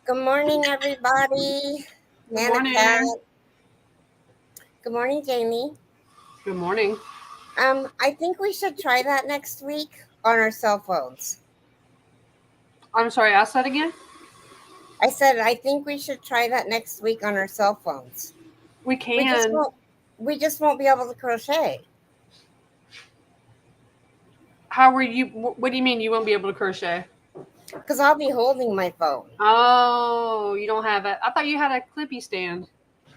Good morning, everybody. Good Nana Cat. morning. Good morning, Jamie. Good morning. I think we should try that next week on our cell phones. I'm sorry, ask that again? I said I think we should try that next week on our cell phones. We We just can. won't. We just won't be able to crochet How were you? What do you mean you won't be able to crochet? because I'll be holding my phone. Oh, you don't have it. I thought you had a clippy stand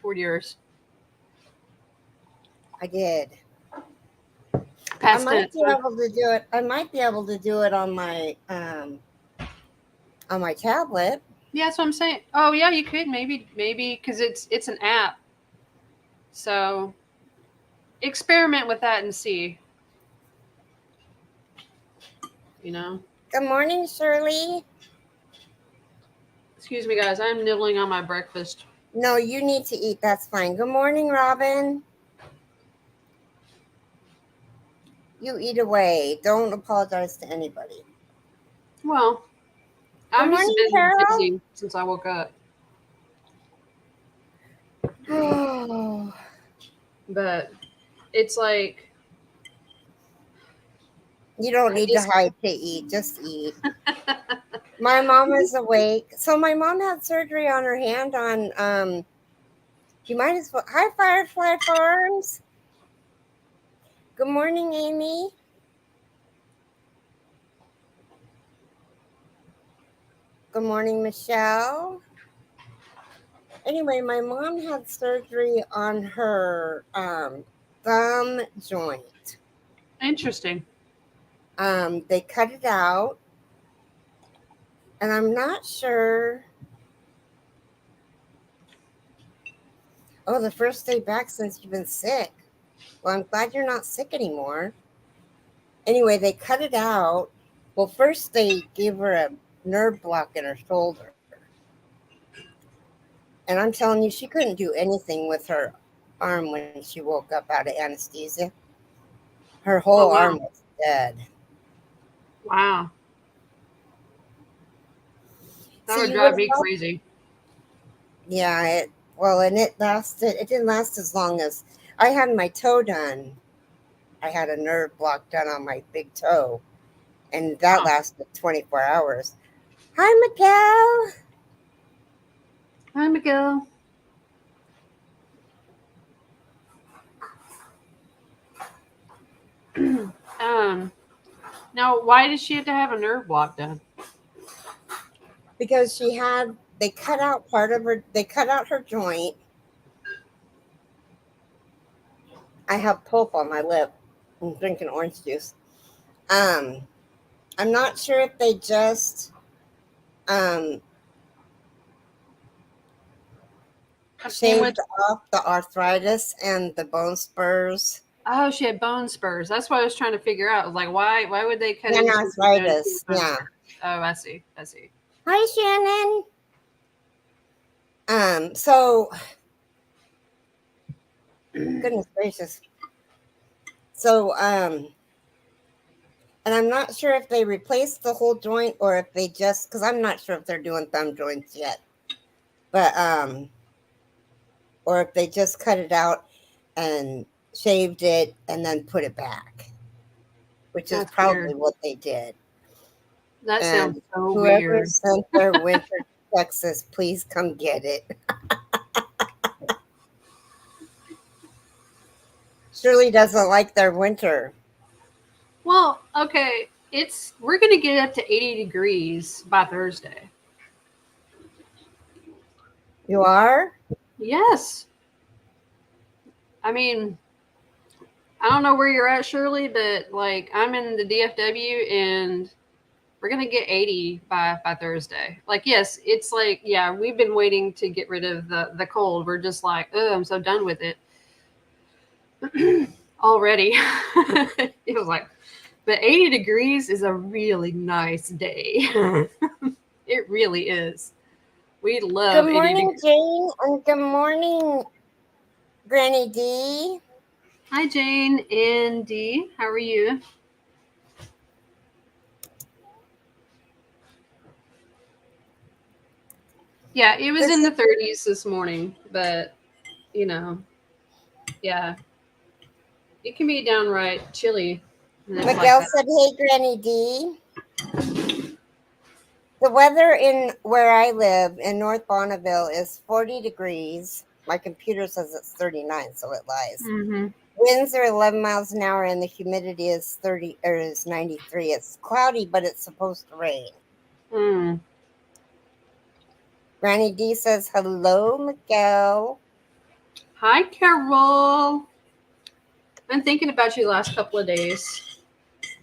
for yours. I did. I Past might tense, be huh? able to do it. I might be able to do it on my tablet. Yeah, that's what I'm saying. Oh, yeah, you could maybe because it's an app. So experiment with that and see. You know. Good morning, Shirley. Excuse me, guys. I'm nibbling on my breakfast. No, you need to eat. That's fine. Good morning, Robin. You eat away. Don't apologize to anybody. Well, Good I've just morning, been Carol. busy since I woke up, Oh, but it's like you don't need to it's hide to eat. Just eat. My mom is awake. So my mom had surgery on her hand on you might as well hi Firefly Farms. Good morning, Amy. Good morning, Michelle. Anyway, my mom had surgery on her thumb joint. interesting. They cut it out, and I'm not sure. Oh, the first day back since you've been sick. Well, I'm glad you're not sick anymore. Anyway, they cut it out. Well, first they gave her a nerve block in her shoulder. And I'm telling you, she couldn't do anything with her arm when she woke up out of anesthesia. Her whole Oh arm wow, was dead. wow, that See, would you would drive have me thought, crazy. yeah, well, and it didn't last as long as I had my toe done. I had a nerve block done on my big toe, and that Huh. lasted 24 hours. Hi, Miguel. Hi, Miguel. um, Now why did she have to have a nerve block done? Because they cut out part of her, they cut out her joint. I have pulp on my lip. I'm drinking orange juice. Um, I'm not sure if they just um, And shaved with off the arthritis and the bone spurs oh, she had bone spurs. That's what I was trying to figure out. I was like, why would they cut and into her joint if she arthritis. had bone Yeah. spurs? Oh, I see. I see. Hi, Shannon. So goodness gracious. So and I'm not sure if they replaced the whole joint or if they just because I'm not sure if they're doing thumb joints yet, but or if they just cut it out and shaved it and then put it back, which is That's probably weird. what they did. That And sounds so whoever weird. sent their winter to Texas, please come get it. Shirley doesn't like their winter. Well, okay, it's we're gonna get up to 80 degrees by Thursday. You are? Yes. I mean, I don't know where you're at, Shirley, but like I'm in the DFW and we're gonna get 80 by Thursday. Like, yes, it's like yeah, we've been waiting to get rid of the cold. We're just like, oh, I'm so done with it already. It was like, but 80 degrees is a really nice day. It really is. We Good love 80 morning, degrees. Jane, and good morning, Granny D. Hi, Jane and Dee. How are you? Yeah, it was This in the is 30s this morning, but you know, yeah, it can be downright chilly. And it's like Miguel that. said, "Hey, Granny D. The weather in where I live in North Bonneville is 40 degrees. My computer says it's 39, so it lies. Mm-hmm. Winds are 11 miles an hour, and the humidity is 30 or is 93. It's cloudy, but it's supposed to rain." Mm. Granny D says, "Hello, Miguel." Hi, Carol. Been thinking about you the last couple of days.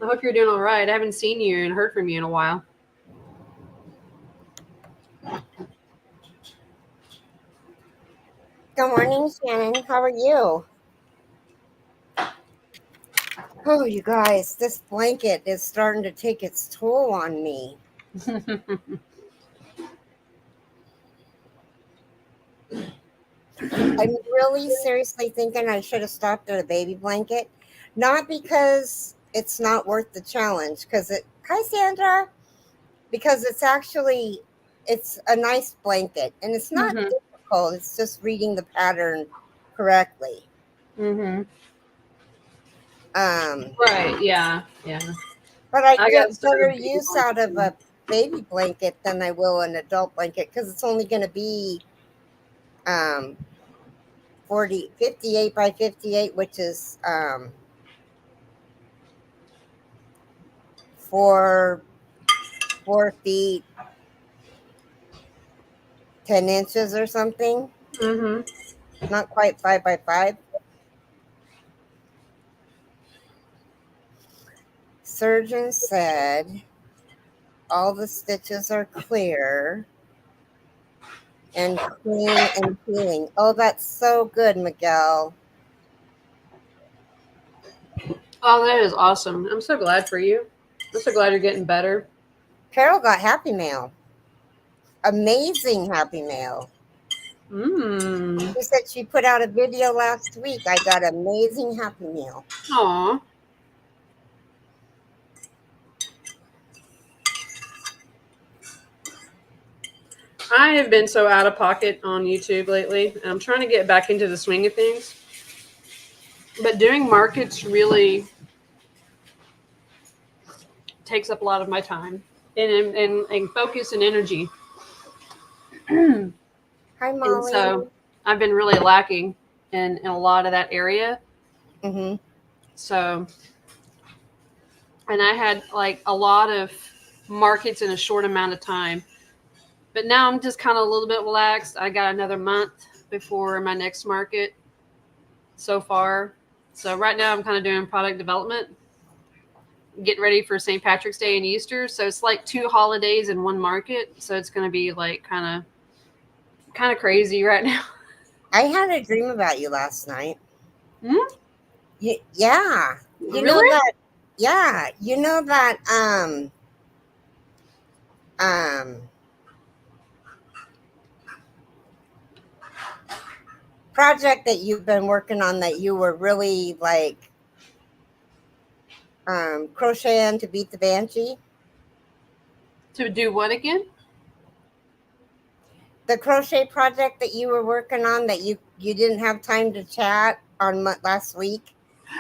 I hope you're doing all right. I haven't seen you and heard from you in a while. Good morning, Shannon. How are you? Oh, you guys, this blanket is starting to take its toll on me. I'm really seriously thinking I should have stopped at a baby blanket. Not because it's not worth the challenge, because hi Sandra, because it's a nice blanket and it's not Mm-hmm. difficult. It's just reading the pattern correctly. Mm-hmm. Um, Right. Yeah. Yeah. but I I got get started better with baby use out blankets. of a baby blanket than I will an adult blanket because it's only going to be um 58 by 58, which is 4 feet 10 inches or something. Mm-hmm. Not quite 5 by 5. Surgeon said all the stitches are clear and clean and healing. Oh, that's so good, Miguel. Oh, that is awesome. I'm so glad for you. I'm so glad you're getting better. Carol got happy mail. Amazing happy mail. Mm. She said she put out a video last week. I got amazing happy mail. Aw. I have been so out of pocket on YouTube lately. I'm trying to get back into the swing of things. But doing markets really takes up a lot of my time and focus and energy. And Hi, Molly. so I've been really lacking in a lot of that area. Mm-hmm. So, and I had like a lot of markets in a short amount of time. But now I'm just kind of a little bit relaxed. I got another month before my next market so far. So right now I'm kind of doing product development, getting ready for St. Patrick's Day and Easter. So it's like 2 holidays in one market. So it's going to be like kind of crazy right now. I had a dream about you last night. Hmm? Yeah. You know Really? that yeah, you know that um project that you've been working on that you were really like crocheting to beat the banshee? To do what again? The crochet project that you were working on that you didn't have time to chat on last week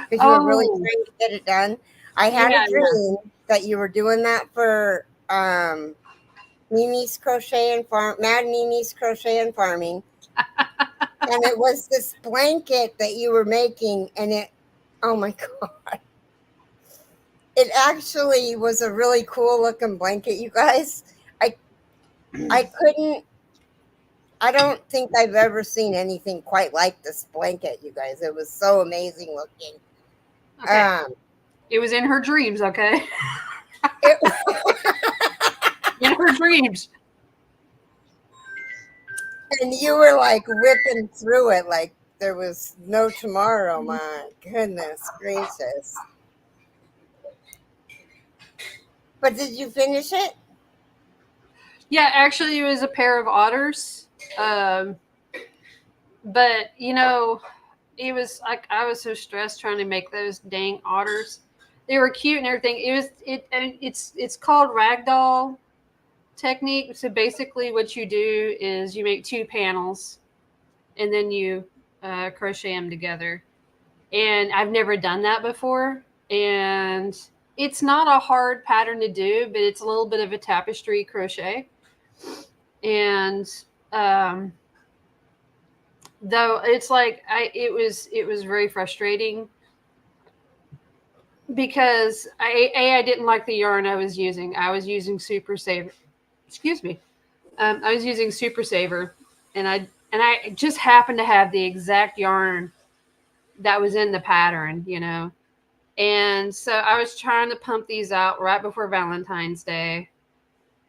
because you were really Oh, trying to get it done. I had a yeah, yeah. dream that you were doing that for Mimi's Crochet and Farm, Mad Mimi's Crochet and Farming, and it was this blanket that you were making, and oh my god, it actually was a really cool looking blanket, you guys. I I couldn't. I don't think I've ever seen anything quite like this blanket, you guys. It was so amazing looking. Okay. Um, It was in her dreams, okay? it, In her dreams. and you were like whipping through it like there was no tomorrow. My goodness gracious! But did you finish it? Yeah, actually, it was a pair of otters. Um, but it was like I was so stressed trying to make those dang otters. They were cute and everything. It's called ragdoll, technique. So basically, what you do is you make 2 panels, and then you crochet them together. And I've never done that before, and it's not a hard pattern to do, but it's a little bit of a tapestry crochet. And um, though it's like it was very frustrating because I didn't like the yarn I was using. I was using Super Saver. Excuse me. I was using Super Saver, and I just happened to have the exact yarn that was in the pattern, And so I was trying to pump these out right before Valentine's Day.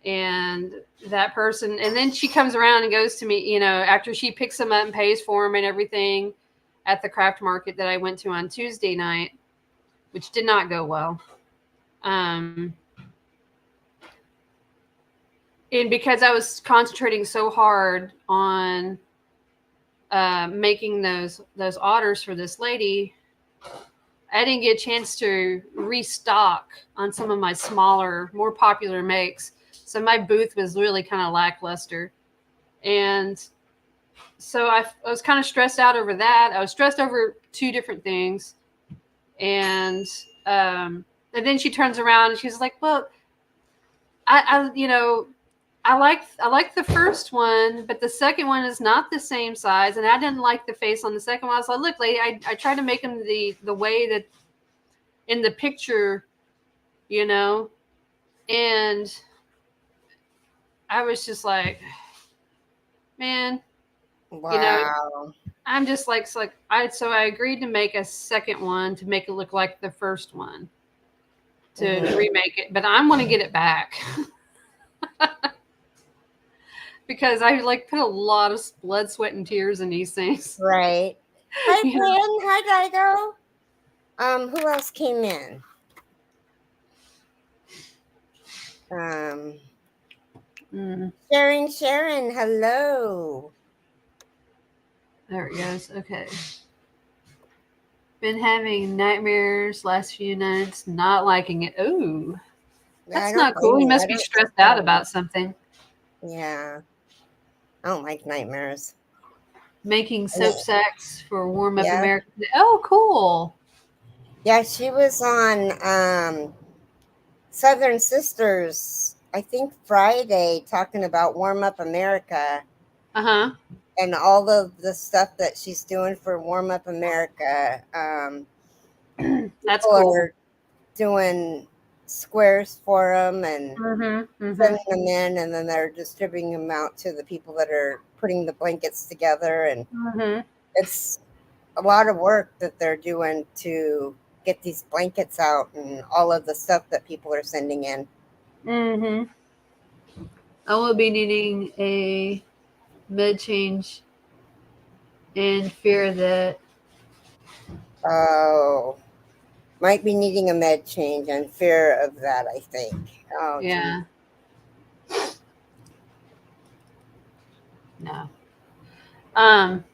And that person, and then she comes around and goes to me, after she picks them up and pays for them and everything at the craft market that I went to on Tuesday night, which did not go well. Um, and because I was concentrating so hard on making those otters for this lady, I didn't get a chance to restock on some of my smaller, more popular makes. So my booth was really kind of lackluster. And so I was kind of stressed out over that. I was stressed over 2 different things. And um, and then she turns around and she's like, "Well, I like the first one, but the second one is not the same size, and I didn't like the face on the second one." I was like, "Look, lady, I tried to make them the way that in the picture, you know," and I was just like, "Man, you know." Wow. I'm just like, so I agreed to make a second one to make it look like the first one to Mhm. remake it, but I'm going to get it back because I like put a lot of blood, sweat, and tears in these things. Right. Hi, You know? Fran. Hi, Digo. Who else came in? Um, Mm, Sharon. Hello. there it goes. Okay. Been having nightmares last few nights, not liking it. Ooh, I that's don't not blame cool. You you. I must be don't. stressed I out don't. about something. Yeah. I don't like nightmares. Making And soap sacks for Warm Up yeah. America. Oh, cool. Yeah. She was on Southern Sisters. I think Friday talking about Warm Up America Uh and all of the stuff that she's doing for Warm Up America. That's People cool. are doing squares for them and Mm-hmm. Mm-hmm. sending them in, and then they're distributing them out to the people that are putting the blankets together. And Mm-hmm. it's a lot of work that they're doing to get these blankets out and all of the stuff that people are sending in. Mm-hmm. I will be needing a med change and fear that. Oh, might be needing a med change and fear of that, I think. Oh, geez. Yeah. No. Um.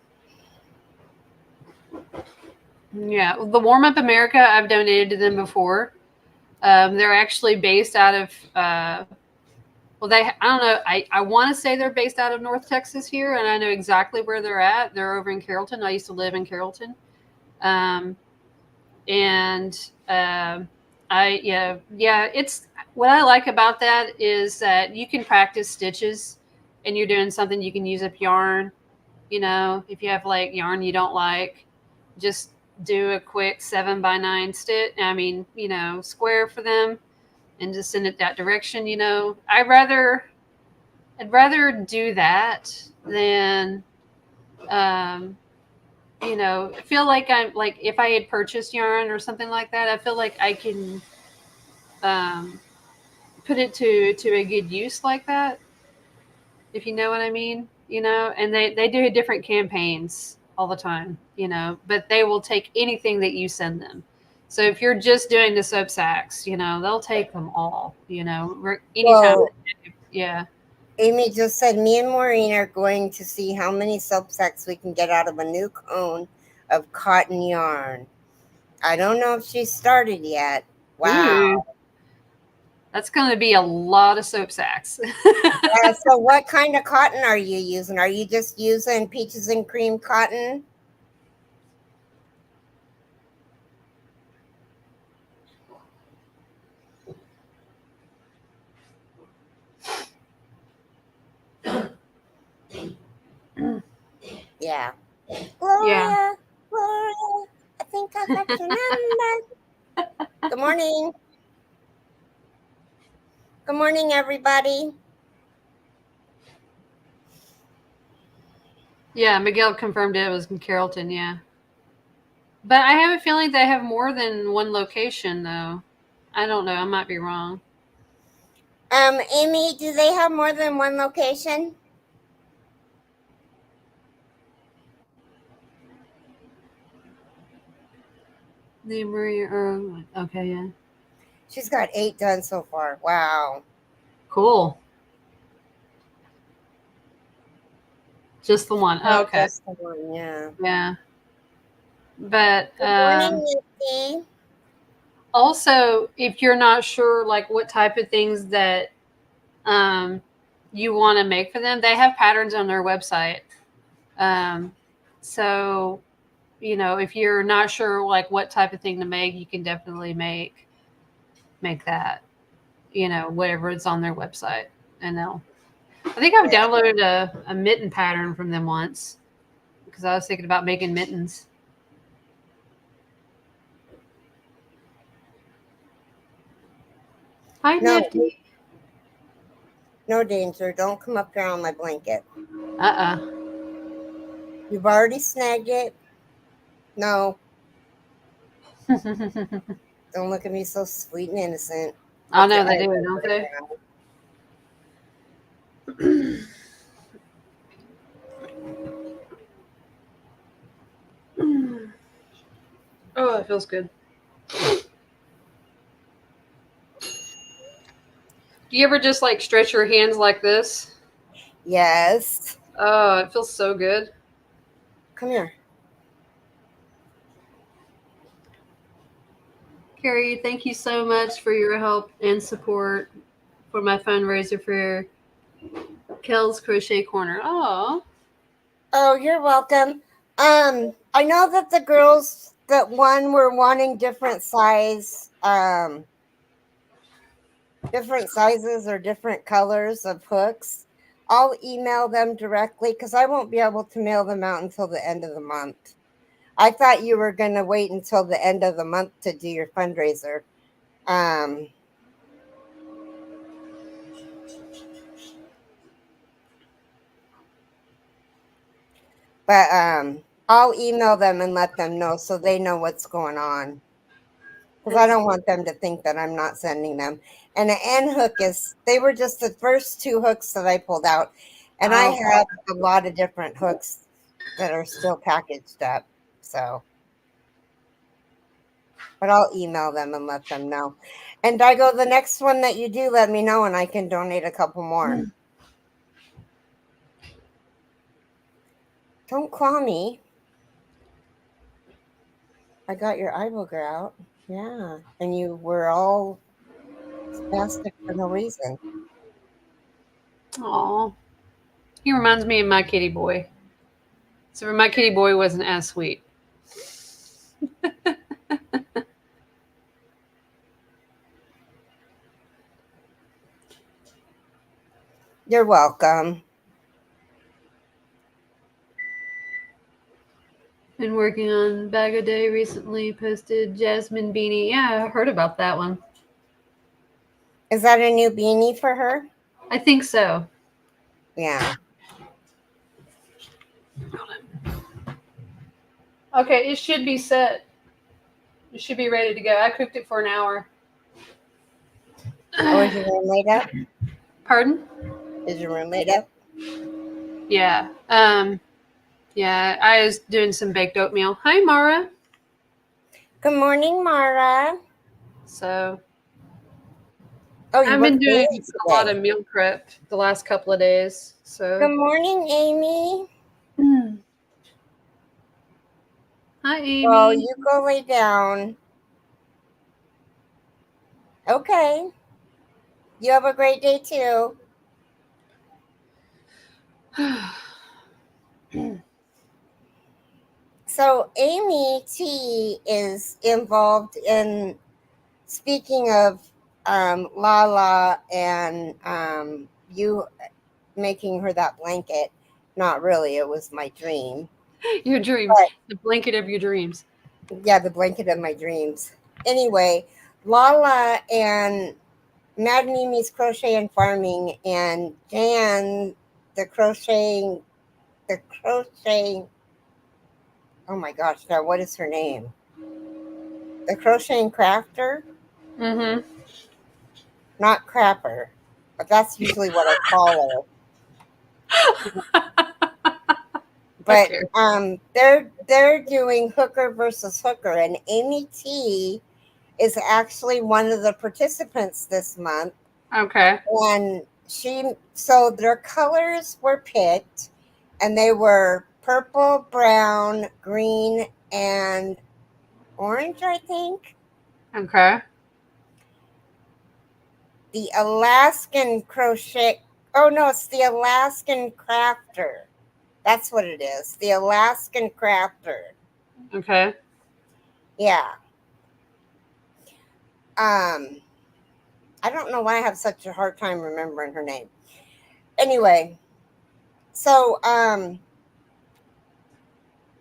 Yeah. The Warm Up America, I've donated to them before. They're actually based out of. Well, I don't know. I want to say they're based out of North Texas here, and I know exactly where they're at. They're over in Carrollton. I used to live in Carrollton. Um, and yeah, it's what I like about that is that you can practice stitches, and you're doing something you can use up yarn. If you have like yarn you don't like, just do a quick 7x9 stitch. I mean, square for them, and just send it that direction. I'd rather do that than um, feel like I'm like if I had purchased yarn or something like that, I feel like I can um, put it to a good use like that, if you know what I mean. And they do different campaigns all the time, but they will take anything that you send them. So if you're just doing the soap sacks, they'll take them all, anytime. Well, Yeah. Amy just said, me and Maureen are going to see how many soap sacks we can get out of a new cone of cotton yarn. I don't know if she started yet. Wow. Ooh. That's going to be a lot of soap sacks. So what kind of cotton are you using? Are you just using peaches and cream cotton? Yeah. Gloria, Gloria, I think I got your number. Good morning. Good morning, everybody. Yeah, Miguel confirmed it was in Carrollton, yeah. But I have a feeling they have more than one location, though. I don't know. I might be wrong. Amy, do they have more than one location? The Maria, okay, yeah. She's got 8 done so far. Wow. Cool. Just the one. Oh, okay. Just the one, yeah. Yeah. But Good morning, Nikki. also, if you're not sure, like what type of things that you want to make for them, they have patterns on their website. So, you know, if you're not sure like what type of thing to make, you can definitely make that. You know, whatever it's on their website, and they'll. I think I've downloaded a mitten pattern from them once because I was thinking about making mittens. Hi, Nifty. No danger. Don't come up here on my blanket. You've already snagged it. No. Don't look at me so sweet and innocent. I know they do, don't they? Oh, it feels good. Do you ever just like stretch your hands like this? Yes. Oh, it feels so good. Come here. Keri, thank you so much for your help and support for my fundraiser for Kel's Crochet Corner. Oh, You're welcome. I know that the girls that won were wanting different sizes or different colors of hooks. I'll email them directly because I won't be able to mail them out until the end of the month. I thought you were going to wait until the end of the month to do your fundraiser. But I'll email them and let them know so they know what's going on. Because I don't want them to think that I'm not sending them. And the end hook they were just the first 2 hooks that I pulled out. And I have a lot of different hooks that are still packaged up. So, but I'll email them and let them know. And Daigo, the next one that you do, let me know and I can donate a couple more. Don't claw me. I got your eye booger out. Yeah. And you were all spastic for no reason. aw. He reminds me of my kitty boy. So my kitty boy wasn't as sweet. You're welcome. Been working on Bag a Day recently, posted Jasmine Beanie. Yeah, I heard about that one. Is that a new beanie for her? I think so. Yeah. Okay, it should be set. It should be ready to go. I cooked it for an hour. Oh, is your room laid up? Pardon? Is your room laid up? Yeah. Yeah, I was doing some baked oatmeal. Hi, Mara. Good morning, Mara. So I've been doing a lot of meal prep the last couple of days. So good morning, Amy. Hi, Amy. Well, you go lay down. Okay. You have a great day too. So Amy T is involved in, speaking of Lala and you making her that blanket. Not really, it was my dream. Your dreams, But the blanket of your dreams. yeah, the blanket of my dreams. Anyway, Lala and Mad Mimi's Crochet and Farming and Jan, the crocheting, the crocheting, oh my gosh, now what is her name? The crocheting crafter? Mm-hmm. Not crapper, but that's usually what I call her. But Okay. they're doing hooker versus hooker, and Amy T is actually one of the participants this month. Okay. And so their colors were picked, and they were purple, brown, green, and orange, I think. Okay. The Alaskan crochet. Oh no, it's the Alaskan crafter. That's what it is. The Alaskan crafter. Okay. Yeah. Um, I don't know why I have such a hard time remembering her name. Anyway, so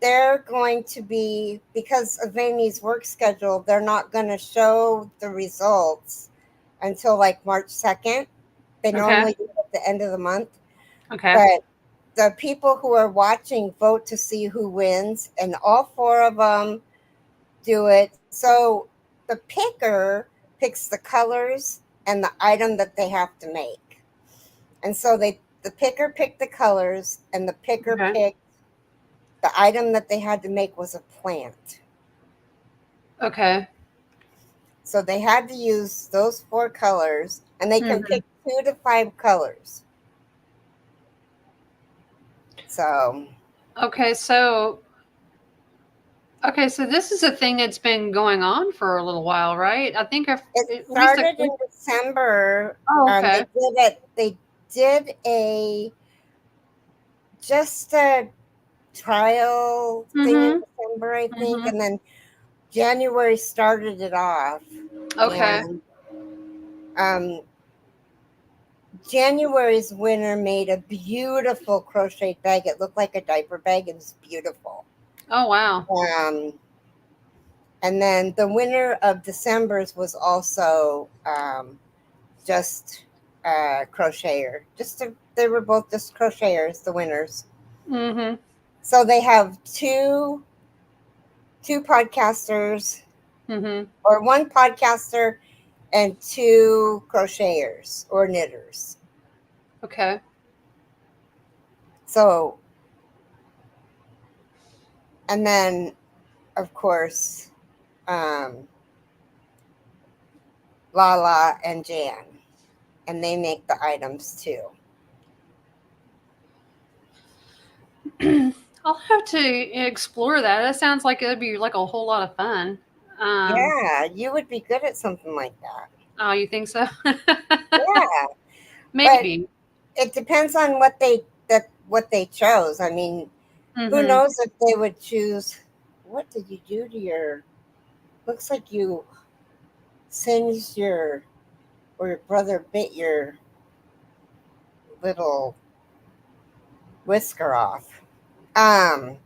they're going to be, because of Amy's work schedule, they're not going to show the results until like March 2nd. They Okay. normally do it at the end of the month. Okay. But the people who are watching vote to see who wins, and all four of them do it. So the picker picks the colors and the item that they have to make. And so the picker picked the colors, and the picker Okay. picked the item that they had to make was a plant. Okay. So they had to use those four colors, and they can Hmm. pick 2 to 5 colors. So Okay. So this is a thing that's been going on for a little while, right? I think it at least a started in December. Oh, okay. They did it. They did a just a trial thing in Mm-hmm. December, I think, Mm-hmm. and then January started it off. Okay. And um, January's winner made a beautiful crocheted bag. It looked like a diaper bag. It was beautiful. Oh, wow. Um, and then the winner of December's was also just crocheter. They were both just crocheters, the winners. Mm-hmm. So they have two podcasters, Mm-hmm. or one podcaster and 2 crocheters or knitters. Okay. So, and then of course, um, Lala and Jan, and they make the items too. I'll have to explore that. That sounds like it'd be like a whole lot of fun. Um, Yeah, you would be good at something like that. oh, you think so? Yeah, but Maybe. it depends on what they chose. I mean, who Mm-hmm. knows if they would choose? What did you do to your? Looks like you singed your, or your brother bit your little whisker off. Um,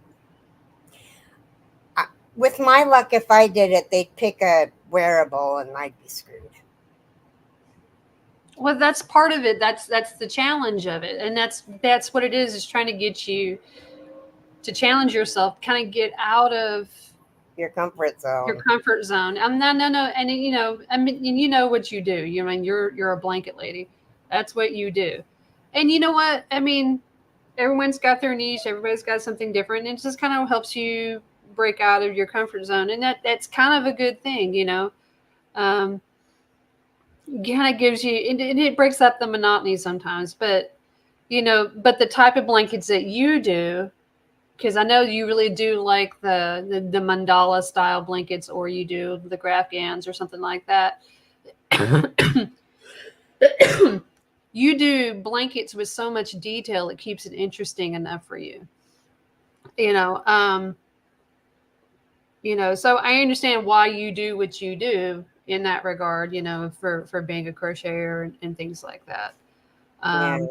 with my luck, if I did it, they'd pick a wearable, and I'd be screwed. Well, that's part of it. That's the challenge of it, and that's what it is trying to get you to challenge yourself, kind of get out of Your comfort your zone. comfort zone. No, and I mean, you know what you do. You I mean you're a blanket lady. That's what you do, and you know what I mean. Everyone's got their niche. Everybody's got something different, and it just kind of helps you break out of your comfort zone, and that's kind of a good thing, you know. Um, kind of gives you, and it breaks up the monotony sometimes, but but the type of blankets that you do, because I know you really do like the mandala style blankets, or you do the graph gans or something like that. You do blankets with so much detail, it keeps it interesting enough for you. You know, so I understand why you do what you do in that regard, for being a crocheter and things like that. Yeah. Um,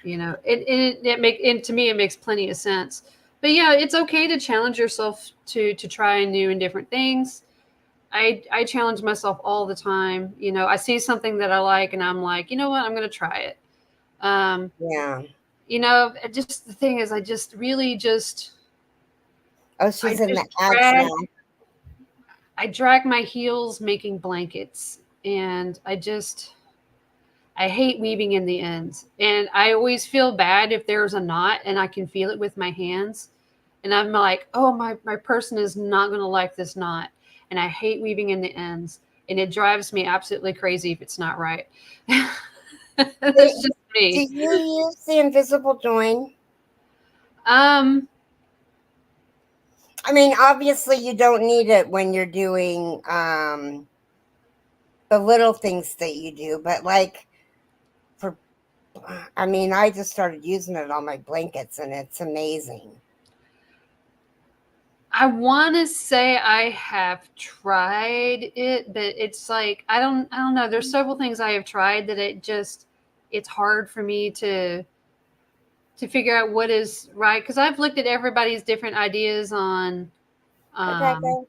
it to me it makes plenty of sense. But yeah, it's okay to challenge yourself to try new and different things. I challenge myself all the time. I see something that I like and I'm like, you know what, I'm going to try it. Um, Yeah. just the thing is, I just really just Oh, I she's in the just ads drag now. I drag my heels making blankets, and I hate weaving in the ends. And I always feel bad if there's a knot and I can feel it with my hands. And I'm like, oh, my person is not going to like this knot. And I hate weaving in the ends. And it drives me absolutely crazy if it's not right. That's Do, just do me. you use the invisible join? Um, I mean, obviously you don't need it when you're doing the little things that you do, but like for I mean, I just started using it on my blankets and it's amazing. I want to say I have tried it, but it's like I don't know. There's several things I have tried that it's hard for me to figure out what is right, because I've looked at everybody's different ideas on. Okay, Um, go.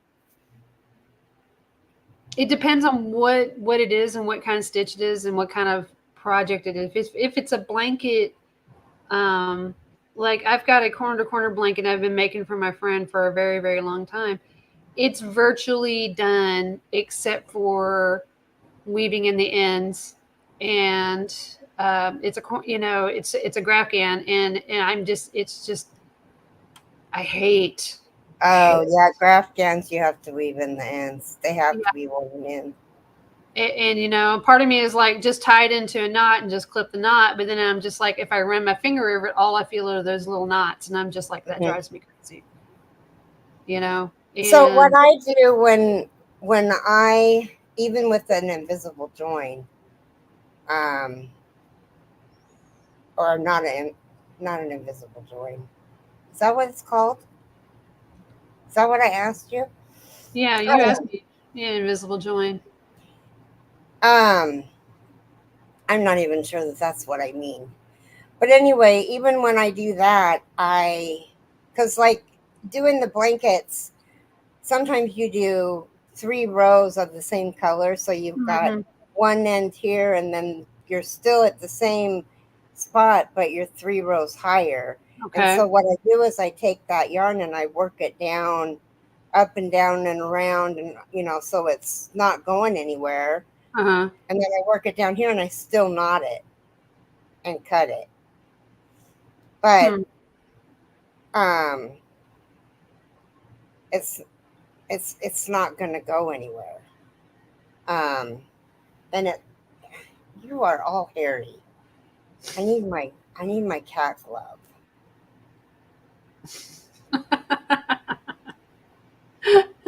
it depends on what it is and what kind of stitch it is and what kind of project it is. If it's a blanket, um, like I've got a corner to corner blanket I've been making for my friend for a very very long time. It's virtually done except for weaving in the ends, and it's a grafgan, and it's just I Oh hate yeah, graph gans you have to weave in the ends. They have yeah. to be woven in. And part of me is like, just tie it into a knot and just clip the knot, but then I'm just like, if I run my finger over it, all I feel are those little knots, and I'm just like, that Mhm. drives me crazy, you know So what and I do when I even with an invisible join, um, or not an invisible join. Is that what it's called? Is that what I asked you? yeah, I you asked don't me. Yeah, invisible join. know. I'm not even sure that that's what I mean. But anyway, even when I do that, because like doing the blankets, sometimes you do 3 rows of the same color. So you've got Hmm. one end here, and then you're still at the same spot, but you're 3 rows higher. And Okay. so what I do is I take that yarn and I work it down, up and down and around, and so it's not going anywhere. Uh-huh. And then I work it down here and I still knot it and cut it. But Hmm. um it's it's not going to go anywhere. um and it You are all hairy. I need my cat glove.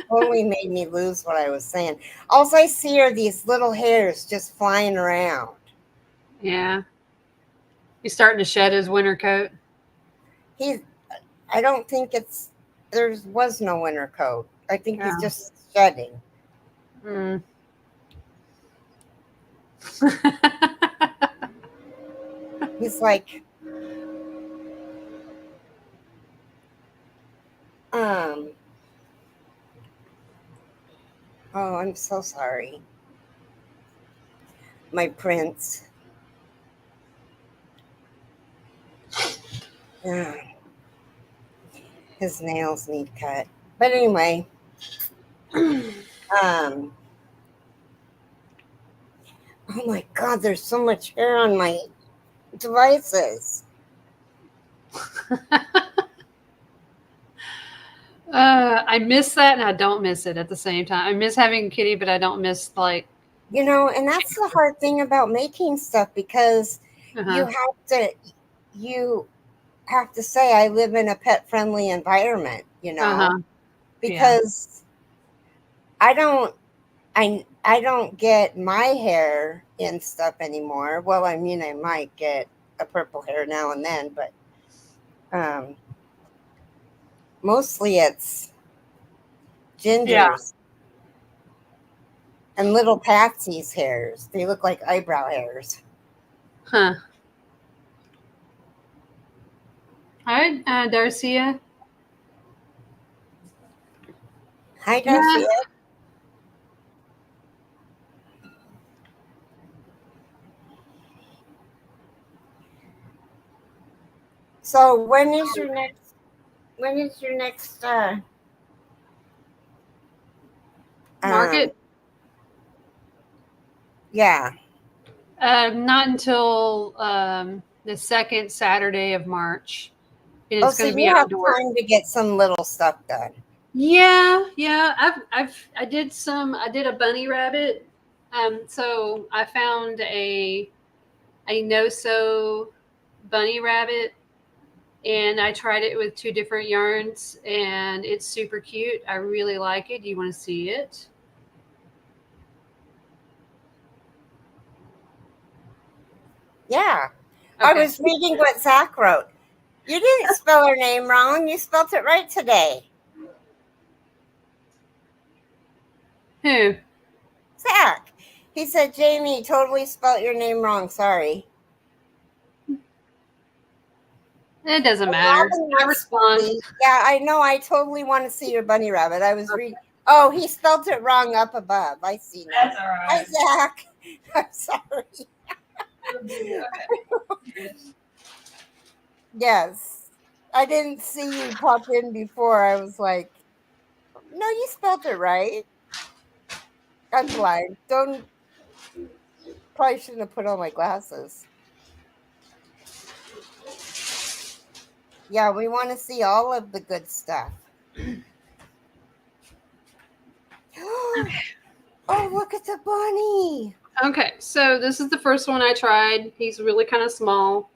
Totally made me lose what I was saying. All I see are these little hairs just flying around. Yeah, he's starting to shed his winter coat. He's I don't think it's there was no winter coat. I think he's Yeah. just shedding. Mm. He's like, um oh, I'm so sorry. My prince. Yeah, his nails need cut. But anyway, um oh my god, there's so much hair on my devices. I miss that, and I don't miss it at the same time. I miss having a kitty, but I don't miss like. And that's the hard thing about making stuff because Uh you huh. have to you have to say I live in a pet friendly environment, Uh huh. Yeah. because I don't I I don't get my hair in stuff anymore. Well, I mean, I might get a purple hair now and then, but um, mostly it's Yeah. Ginger's and little Patsy's hairs. They look like eyebrow hairs. Huh. All right, Darcia. Hi, Yeah. Darcy. So when is your next? When is your next? Um, Market. yeah. Not until the second Saturday of March, and Oh, it's so going to be you have outdoor. time to get some little stuff done. Yeah, yeah. I did a bunny rabbit. So I found a no sew bunny rabbit, and I tried it with two different yarns, and it's super cute. I really like it. Do you want to see it? Yeah. I Okay. was reading what Zach wrote. You didn't spell her name wrong. You spelled it right today. Who? Zach. He said, Jamie, you totally spelled your name wrong. Sorry. It doesn't matter. Robin I wants to respond. see. Yeah, I know. I totally want to see your bunny rabbit. I was reading. Oh, he spelled it wrong up above. I see now. That's all right. Hi, Zach. I'm sorry. Okay. Yes. I didn't see you pop in before. I was like, no, you spelled it right. I'm blind. Don't Probably shouldn't have put on my glasses. Yeah, we want to see all of the good stuff. Oh, look at the bunny. Okay, so this is the first one I tried. He's really kind of small.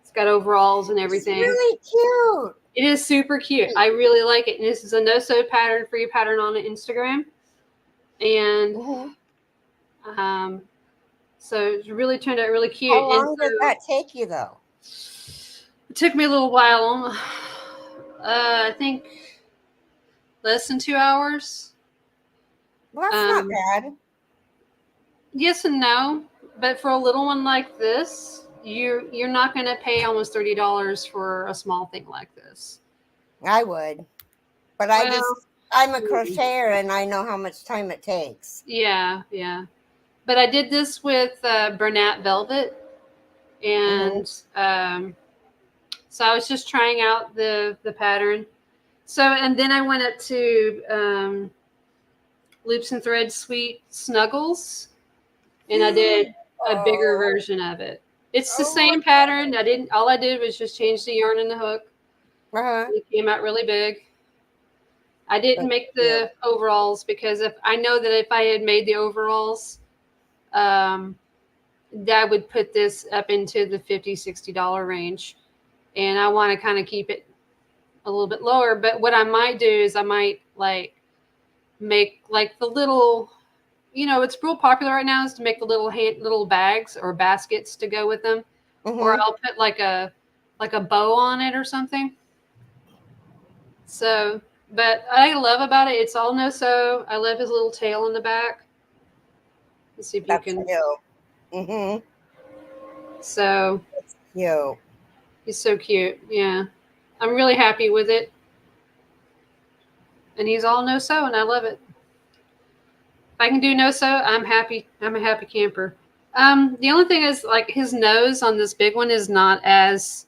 It's got overalls and It's everything. really cute. It is super cute. I really like it. And this is a no sew pattern, free pattern on Instagram. And so it really turned out really cute. How And long so did that take you, though? it took me a little while. I think less than 2 hours. Well, that's not Um, bad. yes and no, but for a little one like this, you're not going to pay almost $30 for a small thing like this. I would, but Well, I'm a crocheter and I know how much time it takes. yeah, yeah. But I did this with Bernat Velvet, and so I was just trying out the pattern. So and then I went up to Loops and Threads Sweet Snuggles, and I did a bigger Oh, version of it. It's the oh, same pattern. All I did was just change the yarn and the hook. uh-huh. It came out really big. I didn't That's make cute. the overalls because if I know that if I had made the overalls, that would put this up into the $50-$60 range. And I want to kind of keep it a little bit lower. But what I might do is I might like make like the little, it's real popular right now is to make the little bags or baskets to go with them. Or I'll put like a bow on it or something. So, but I love about it, it's all no sew. I love his little tail in the back. Let's see if you That's can. cute. Mm-hmm. So Cute. he's so cute. Yeah, I'm really happy with it, and he's all no sew, and I love it. If I can do no sew, I'm happy. I'm a happy camper. The only thing is like his nose on this big one is not as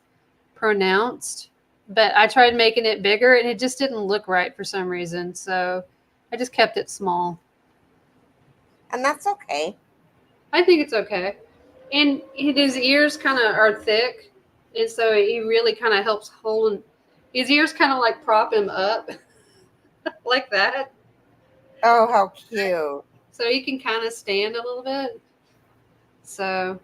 pronounced, but I tried making it bigger and it just didn't look right for some reason. So I just kept it small. And that's okay. I think it's okay. And his ears kind of are thick, and so he really kind of helps hold. His ears kind of like prop him up like that, Oh, how cute. so he can kind of stand a little bit. So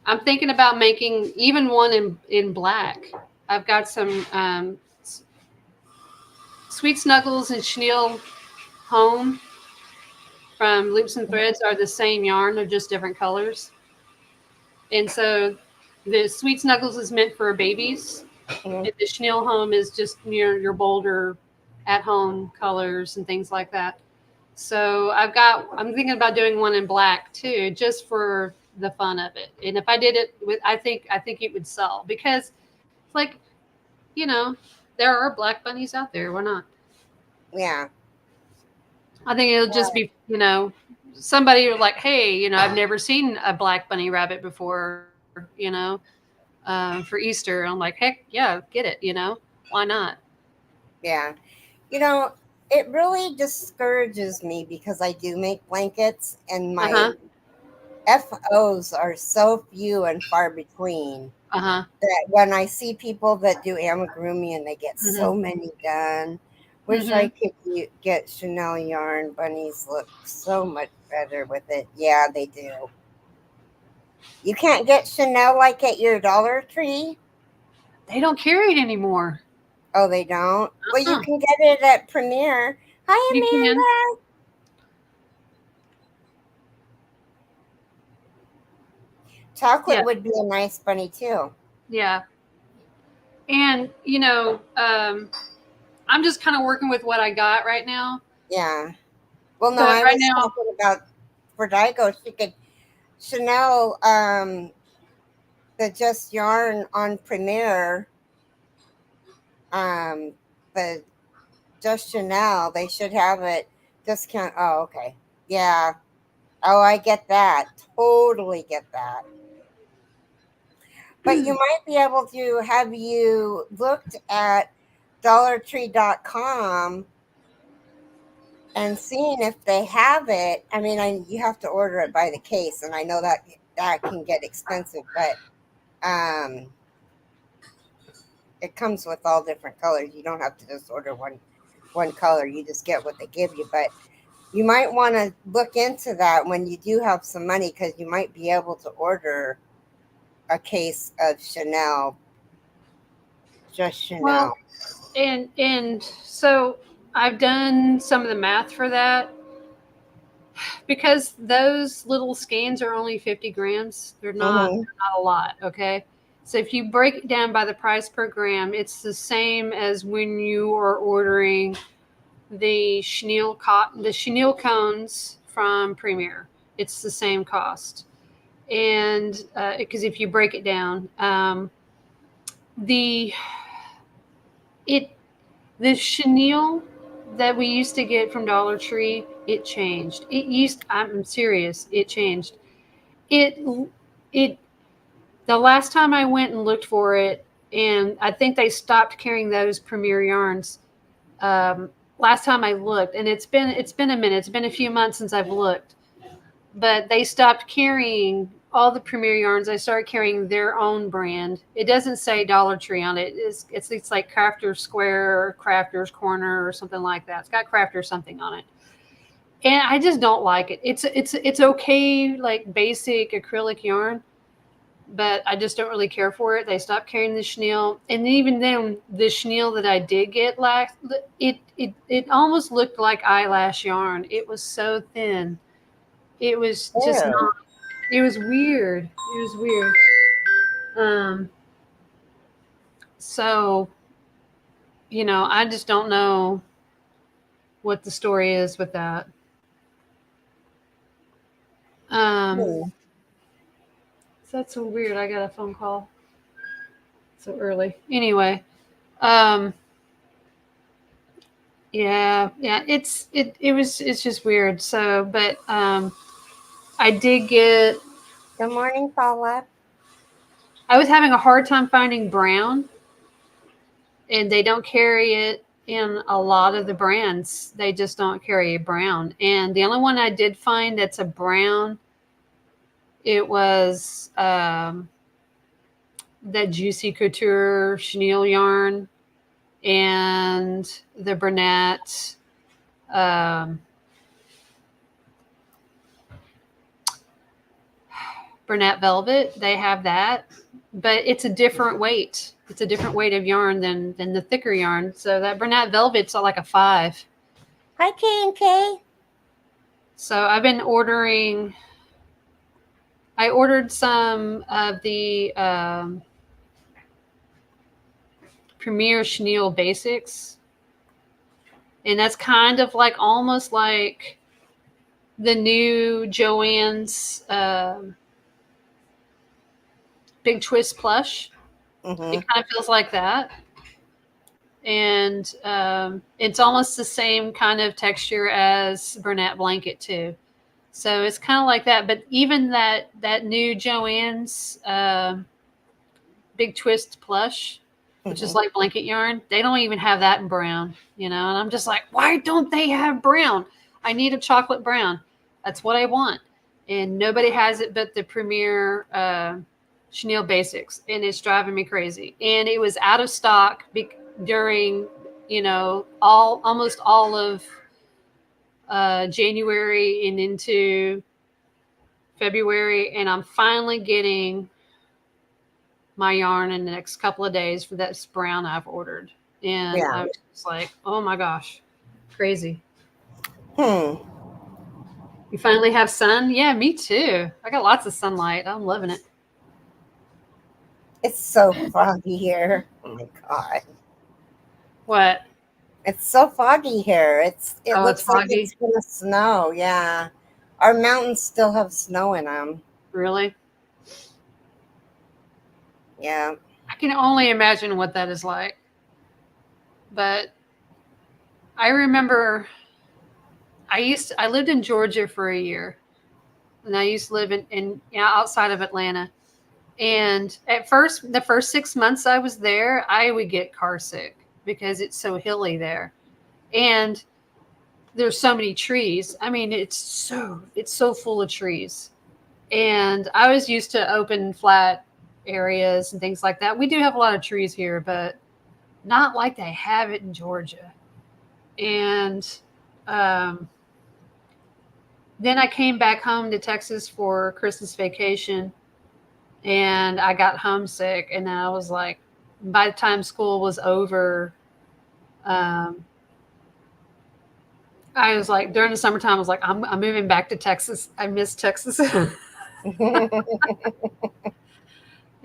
I'm thinking about making even one in black. I've got some Sweet Snuggles and Chenille Home. from Loops and Threads are the same yarn, they're just different colors. And so the Sweet Snuggles is meant for babies, and the Chenille Home is just your bolder at home colors and things like that. So I'm thinking about doing one in black too, just for the fun of it. And if I did it with, I think it would sell because, like, you know, there are black bunnies out there. Why not? Yeah. I think it'll just be, somebody like, hey, I've never seen a black bunny rabbit before, for Easter. I'm like, heck, yeah, get it, why not? Yeah. It really discourages me because I do make blankets and my FOs are so few and far between that when I see people that do amigurumi and they get so many done, wish I could get Chanel yarn. Bunnies look so much better with it. Yeah, they do. You can't get Chanel like at your Dollar Tree? They don't carry it anymore. Oh, they don't? Well, you can get it at Premier. Hi, You can. Amanda. Chocolate would be a nice bunny too. Yeah. And, I'm just kind of working with what I got right now. Yeah. Well, no, But I right was now, talking about for Daigo, she could Chanel, the Just Yarn on Premier, the Just Chanel, they should have it discount. Oh, okay. Yeah. Oh, I get that. Totally get that. But you might be able to have you looked at dollartree.com and seeing if they have it. I mean, you have to order it by the case, and I know that can get expensive, but it comes with all different colors. You don't have to just order one color. You just get what they give you. But you might want to look into that when you do have some money, because you might be able to order a case of Chanel, just Chanel. Well, and so I've done some of the math for that because those little skeins are only 50 grams. They're not a lot. Okay. So if you break it down by the price per gram, it's the same as when you are ordering the chenille cones from Premier. It's the same cost. And because if you break it down, the it the chenille that we used to get from Dollar Tree, it changed. I'm serious, it changed. It it the last time I went and looked for it, and I think they stopped carrying those Premier yarns. Last time I looked, and it's been a minute. It's been a few months since I've looked, but they stopped carrying all the Premier yarns. They started carrying their own brand. It doesn't say Dollar Tree on it. It's like Crafter's Square or Crafter's Corner or something like that. It's got Crafter something on it, and I just don't like it. It's okay, like basic acrylic yarn, but I just don't really care for it. They stopped carrying the chenille, and even then, the chenille that I did get last, it almost looked like eyelash yarn. It was so thin. It was just not. It was weird. It was weird. So, I just don't know what the story is with that. That's so weird. I got a phone call so early. Anyway, yeah, it's just weird. So, but I did get. Good morning, Paula. I was having a hard time finding brown, and they don't carry it in a lot of the brands. They just don't carry a brown. And the only one I did find that's a brown, it was that Juicy Couture chenille yarn and the Bernat Bernat Velvet. They have that, but it's a different weight. It's a different weight of yarn than the thicker yarn. So that Bernat Velvet's like a 5. Hi, K and K. So I've been ordering. I ordered some of the Premier Chenille Basics, and that's kind of like almost like the new Joann's Big Twist plush. It Mm-hmm. kind of feels like that, and it's almost the same kind of texture as Bernat Blanket too. So it's kind of like that. But even that new Joann's Big Twist plush, which is Mm-hmm. like blanket yarn, they don't even have that in brown, you know. And I'm just like, why don't they have brown? I need a chocolate brown. That's what I want, and nobody has it but the Premier Chenille Basics, and it's driving me crazy. And it was out of stock during, you know, almost all of January and into February, and I'm finally getting my yarn in the next couple of days for that brown I've ordered. And Yeah. I was just like, oh my gosh, crazy. Hmm. You finally have sun? Yeah, me too. I got lots of sunlight. I'm loving it. It's so foggy here. Oh my god. What? It's so foggy here. It Oh, it's looks like foggy. it's gonna snow. Yeah. Our mountains still have snow in them. Really? Yeah. I can only imagine what that is like. But I remember I lived in Georgia for a year, and I used to live in you know, outside of Atlanta. And at first, the first 6 months I was there, I would get car sick because it's so hilly there. And there's so many trees. I mean, it's so full of trees. And I was used to open flat areas and things like that. We do have a lot of trees here, but not like they have it in Georgia. And um, then I came back home to Texas for Christmas vacation, and I got homesick. And I was like, by the time school was over, um, I was like, during the summertime, I was like, I'm moving back to Texas. I miss Texas.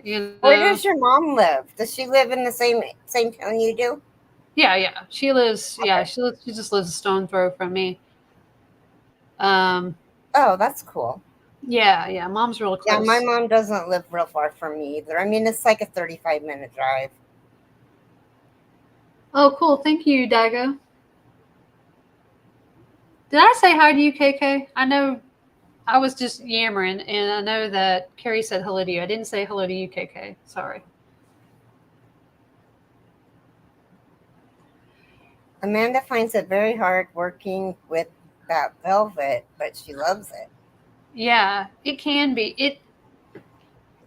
You Where know, does your mom live? Does she live in the same town you do? yeah. She lives, Okay. she just lives a stone throw from me. Um, Oh, that's cool. yeah. Mom's real Yeah, my close. mom doesn't live real far from me either. I mean, it's like a 35-minute drive. Oh, cool. Thank you, Dago. Did I say hi to you, KK? I know I was just yammering, and I know that Carrie said hello to you. I didn't say hello to you, KK. Sorry. Amanda finds it very hard working with that velvet, but she loves it. Yeah, it can be.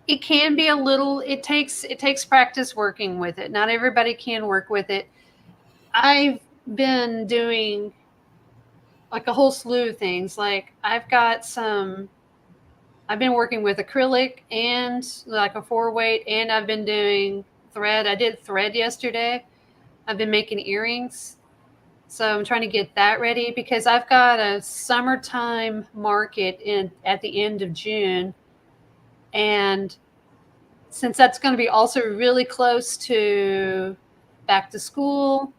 It can be a little. It takes practice working with it. Not everybody can work with it. I've been doing like a whole slew of things. Like I've been working with acrylic and like a 4 weight, and I've been doing thread. I did thread yesterday. I've been making earrings. So I'm trying to get that ready because I've got a summertime market in at the end of June. And since that's going to be also really close to back to school,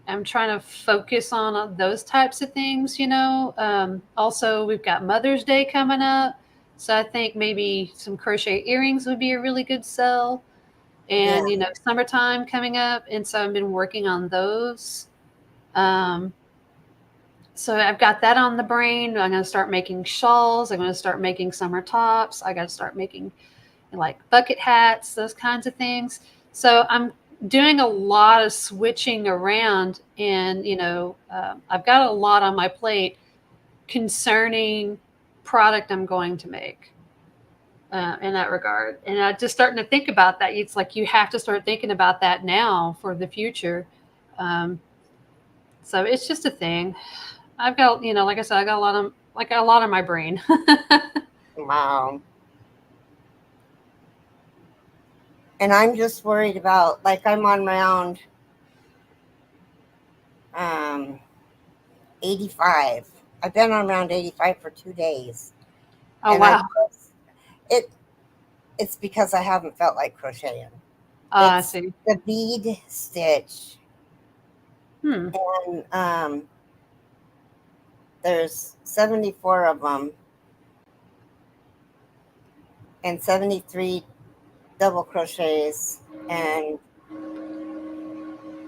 I'm trying to focus on those types of things, you know. Also, we've got Mother's Day coming up. So I think maybe some crochet earrings would be a really good sell. Yeah, And, you know, summertime coming up. And so I've been working on those. Um, so I've got that on the brain. I'm going to start making shawls. I'm going to start making summer tops. I got to start making like bucket hats, those kinds of things. So I'm doing a lot of switching around, and I've got a lot on my plate concerning product I'm going to make in that regard. And I'm just starting to think about that. It's like you have to start thinking about that now for the future. Um, so it's just a thing. I've got, like I said, I got a lot on my brain. wow. And I'm just worried about, like, I'm on round um 85. I've been on round 85 for 2 days, Oh and I wow. just it it's because I haven't felt like crocheting. I It's see. the bead stitch, Hmm. and there's 74 of them and 73 double crochets, and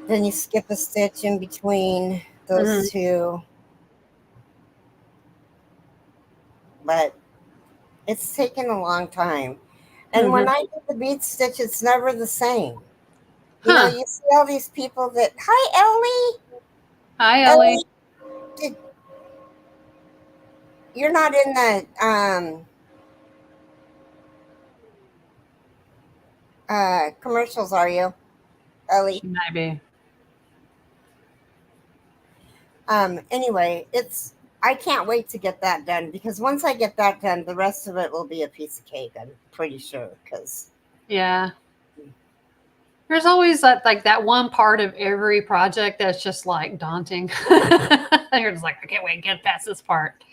then you skip a stitch in between Hmm. those two, but it's taken a long time. And when Hmm. I do the bead stitch, it's never the same. You know, Huh. you see all these people that, hi, Hi, Ellie. Ellie, did, you're not in the commercials, are you, Ellie? She might be. Anyway, I can't wait to get that done because once I get that done, the rest of it will be a piece of cake. I'm pretty sure because Yeah. There's always that like that one part of every project that's just like daunting. You're just like, I can't wait to get past this part.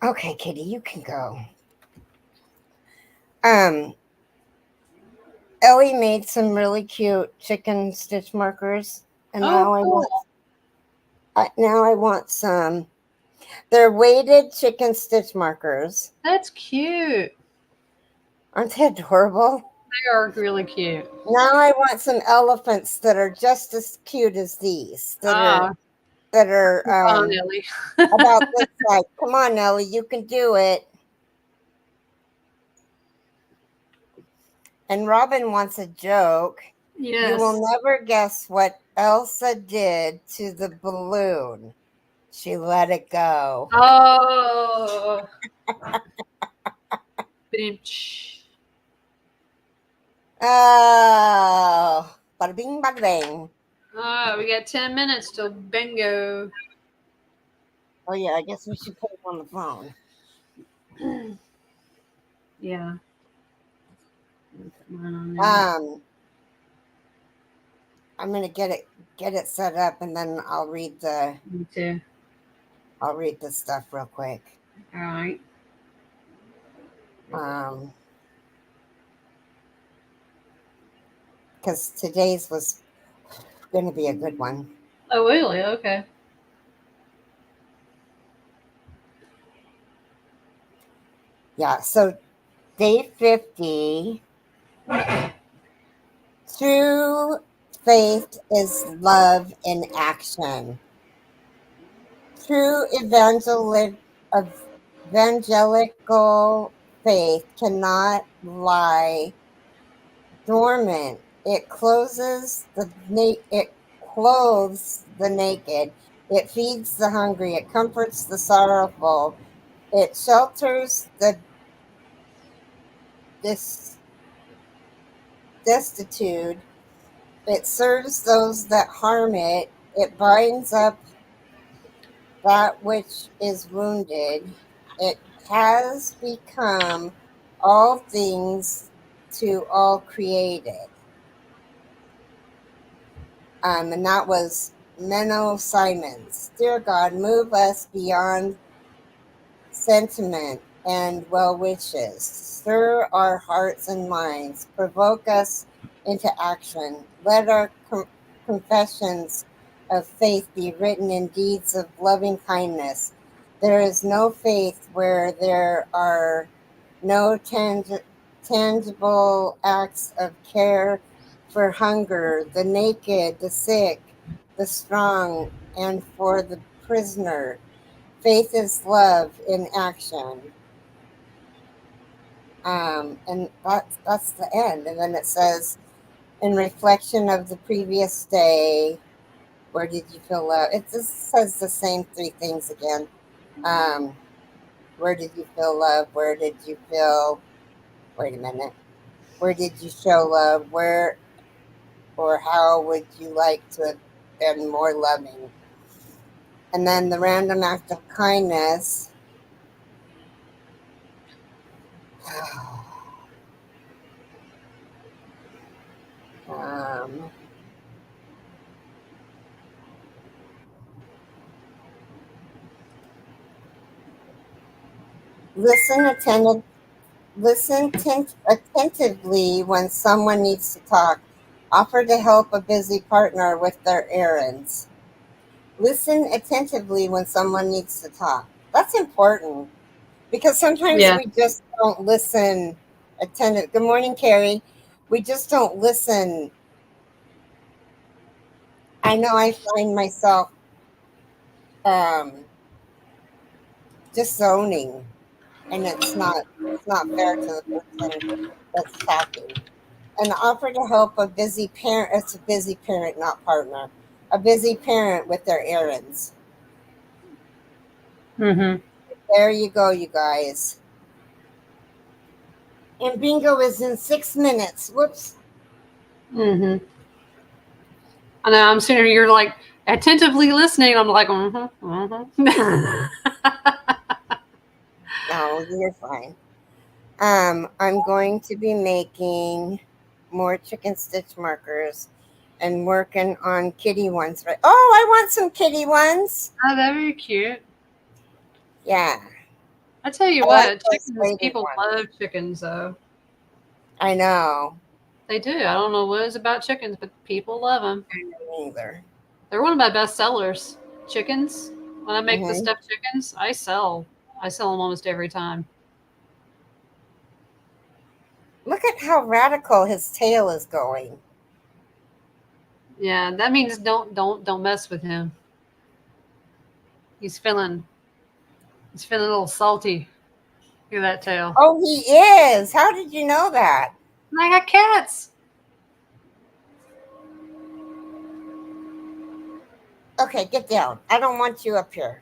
okay, Kitty, you can go. Um, Ellie made some really cute chicken stitch markers, and Oh, cool. now I want some. They're weighted chicken stitch markers. That's cute. Aren't they adorable? They are really cute. Now I want some elephants that are just as cute as these. Ah, That are come on, Ellie. about this size. Come on, Ellie, you can do it. And Robin wants a joke. You will Yes. never guess what Elsa did to the balloon. She let it go. Oh. Bitch. Oh, bada bing, bada bang. Oh, we got 10 minutes till bingo. Oh, yeah, I guess we should put it on the phone. Yeah. Put mine on there. Um, I'm gonna get it set up, and then Me too. I'll read the stuff real quick. All right. Um, because today's was gonna be a good one. Oh, really? Okay. Yeah. So day 50. True faith is love in action. True evangelical faith cannot lie dormant. It clothes the naked. It feeds the hungry. It comforts the sorrowful. It shelters the dis- destitute. It serves those that harm it. It binds up that which is wounded. It has become all things to all created. And that was Menno Simons. Dear God, move us beyond sentiment and well wishes. Stir our hearts and minds. Provoke us into action. Let our confessions of faith be written in deeds of loving kindness. There is no faith where there are no tangible acts of care for hunger, the naked, the sick, the strong, and for the prisoner. Faith is love in action. And that's the end. And then it says, in reflection of the previous day, where did you feel love? It just says the same three things again. Um, where did you feel love? Where did you feel? Wait a minute. Where did you show love? Where or how would you like to have been more loving? And then the random act of kindness. um, Listen attentive, attentively when someone needs to talk. Offer to help a busy partner with their errands. Listen attentively when someone needs to talk. That's important because sometimes Yeah. we just don't listen attentive. Good morning, Keri. We just don't listen. I know I find myself um, just zoning, and it's not fair to the person that's talking. An offer to help a busy parent. It's a busy parent, not partner. A busy parent with their errands. Mm-hmm. There you go, you guys. And bingo is in 6 minutes. Whoops. Mm-hmm. I know. I'm sitting here. You're like attentively listening. I'm like, mm-hmm, mm-hmm. No, you're fine. I'm going to be making more chicken stitch markers and working on kitty ones. Right? Oh, I want some kitty ones. Oh, that'd be cute. Yeah, I tell you I like what, those chickens. faded People ones. love chickens, though. I know. They do. I don't know what it is about chickens, but people love them. I know either. They're one of my best sellers. Chickens. When I make the Hmm. stuffed chickens, I sell. I sell them almost every time. Look at how radical his tail is going. Yeah, that means don't mess with him. He's feeling he's feeling a little salty. Look at that tail. Oh, he is. How did you know that? And I got cats. Okay, get down. I don't want you up here.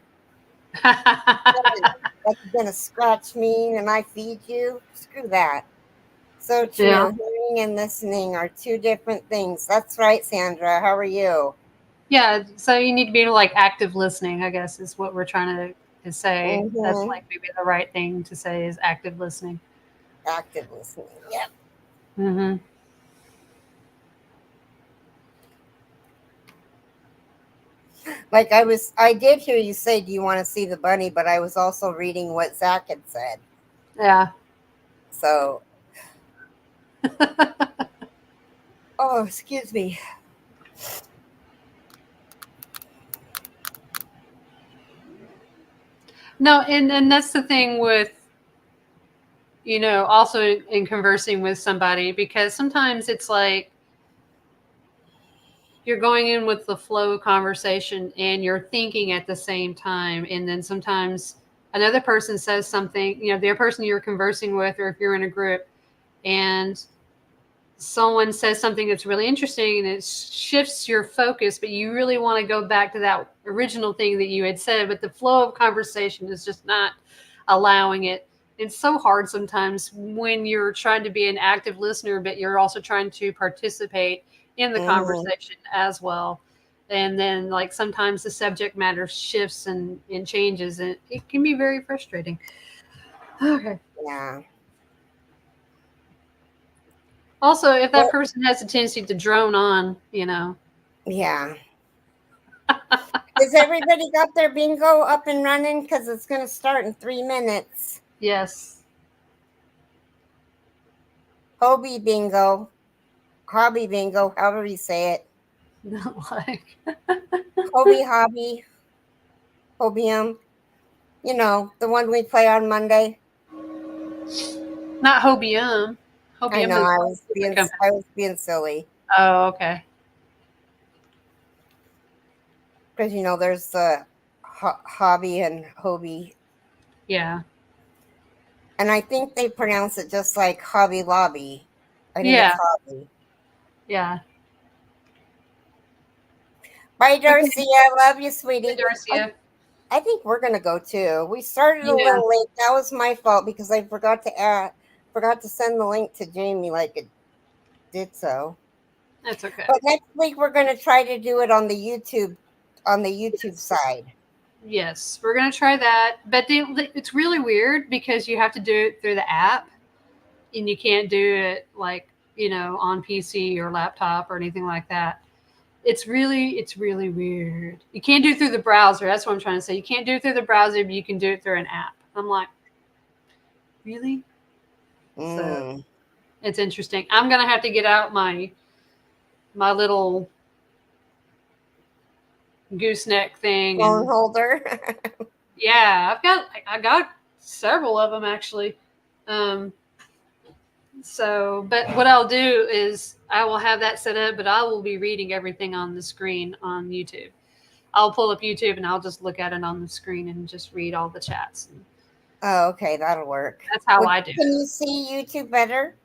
Like you're gonna scratch me and I feed you? Screw that. So Yeah. true. Hearing and listening are two different things. That's right, Sandra. How are you? Yeah, so you need to be like active listening, I guess is what we're trying to say. That's Mm-hmm. like maybe the right thing to say is active listening. Active listening. Yep. Mhm. Like I did hear you say, "Do you want to see the bunny?" But I was also reading what Zach had said. Yeah. So, oh, excuse me. No, and that's the thing with also in conversing with somebody because sometimes it's like you're going in with the flow of conversation and you're thinking at the same time and then sometimes another person says something, the person you're conversing with or if you're in a group and someone says something that's really interesting and it shifts your focus, but you really want to go back to that original thing that you had said, but the flow of conversation is just not allowing it. It's so hard sometimes when you're trying to be an active listener, but you're also trying to participate in the Mm-hmm. conversation as well. And then, like, sometimes the subject matter shifts and changes, and it can be very frustrating. Okay. Yeah. Also, if that Well, person has a tendency to drone on, yeah. Has everybody got their bingo up and running? Because it's going to start in 3 minutes. yes. Hobie bingo, hobby bingo, however you say it. like Hobie hobby, hobium. The one we play on Monday. not Hobium. I Hobium know is I like was a being different company. I was being silly Oh, okay. because there's the hobby and hobie, Yeah. and I think they pronounce it just like Hobby Lobby. I think it's Yeah. hobby. Yeah. Bye, Okay. Darcy. I love you, Good, sweetie. I Darcia. I think we're gonna go too. We started a Yeah. little late. That was my fault because I forgot to send the link to Jamie like it did so. That's okay. But next week we're gonna try to do it on the YouTube Yes. side. Yes. We're going to try that. But it's really weird because you have to do it through the app and you can't do it like, on PC or laptop or anything like that. It's really weird. You can't do it through the browser. That's what I'm trying to say. You can't do it through the browser, but you can do it through an app. I'm like, really? So Mm. it's interesting. I'm gonna have to get out my little gooseneck thing, Phone and holder. yeah, I got several of them actually. Um, so, but what I'll do is I will have that set up, but I will be reading everything on the screen on YouTube. I'll pull up YouTube and I'll just look at it on the screen and just read all the chats. And Oh, okay, that'll work. that's how I do Can it. you see YouTube better?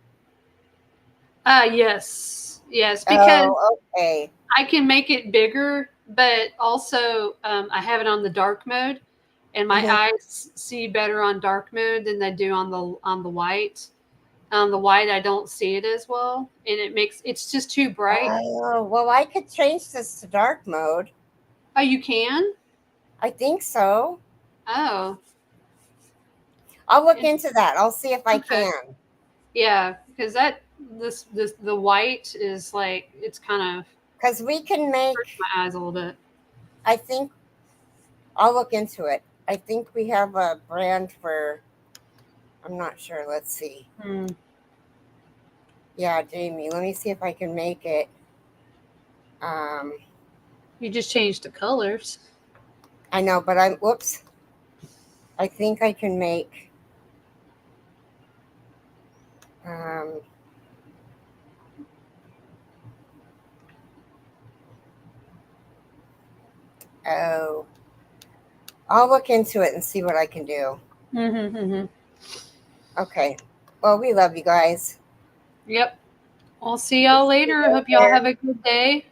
Yes, because Oh, okay. I can make it bigger, but also I have it on the dark mode, and my Mhm. eyes see better on dark mode than they do on the white. On the white, I don't see it as well, and it's just too bright. Oh, well, I could change this to dark mode. Oh, you can? I think so. Oh, I'll look it, into that. I'll see if I okay. can. Yeah, because this the white is like it's kind of Because we can hurts make, my eyes a little bit. I think, I'll look into it. I think we have a brand for, I'm not sure. Let's see. Hmm. Yeah, Jamie, let me see if I can make it. Um, You just changed the colors. I know, but whoops. I think I can make, um, oh, I'll look into it and see what I can do. Mm-hmm, mm-hmm. Okay. Well, we love you guys. Yep. I'll see y'all later. I hope y'all There. have a good day.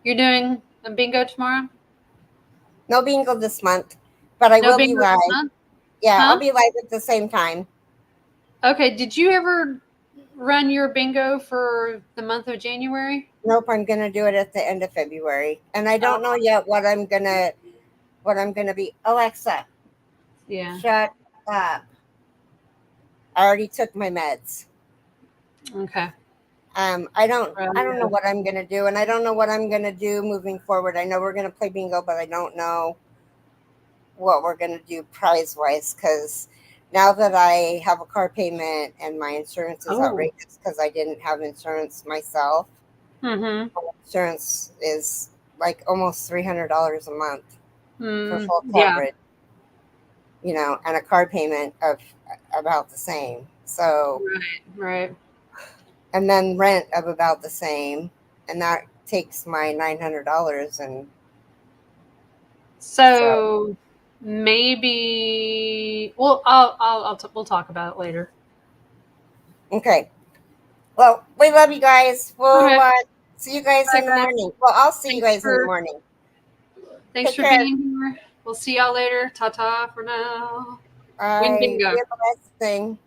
You're doing a bingo tomorrow? No bingo this month, but I No will be bingo this live. month? Yeah, I'll Huh? be live at the same time. Okay. Did you ever run your bingo for the month of January? Nope, I'm gonna do it at the end of February, and I don't know Oh, yet what I'm gonna be. Alexa, yeah. shut up. I already took my meds. Okay. I don't know Yeah. what I'm gonna do, and I don't know what I'm gonna do moving forward. I know we're gonna play bingo, but I don't know what we're gonna do prize wise because now that I have a car payment and my insurance is Oh. outrageous because I didn't have insurance myself. Mm-hmm. Insurance is like almost $300 a month for full Yeah. coverage, and a car payment of about the same. So, Right. Right. and then rent of about the same, and that takes my $900, and so So maybe we'll talk about it later. okay. Well, we love you guys. We'll Okay. see you guys Bye, in the guys. morning. Well, I'll see you Thanks guys in the for morning. thanks Take for care. being here. We'll see y'all later. Ta ta for now. Win Bye. bingo. Be a blessing.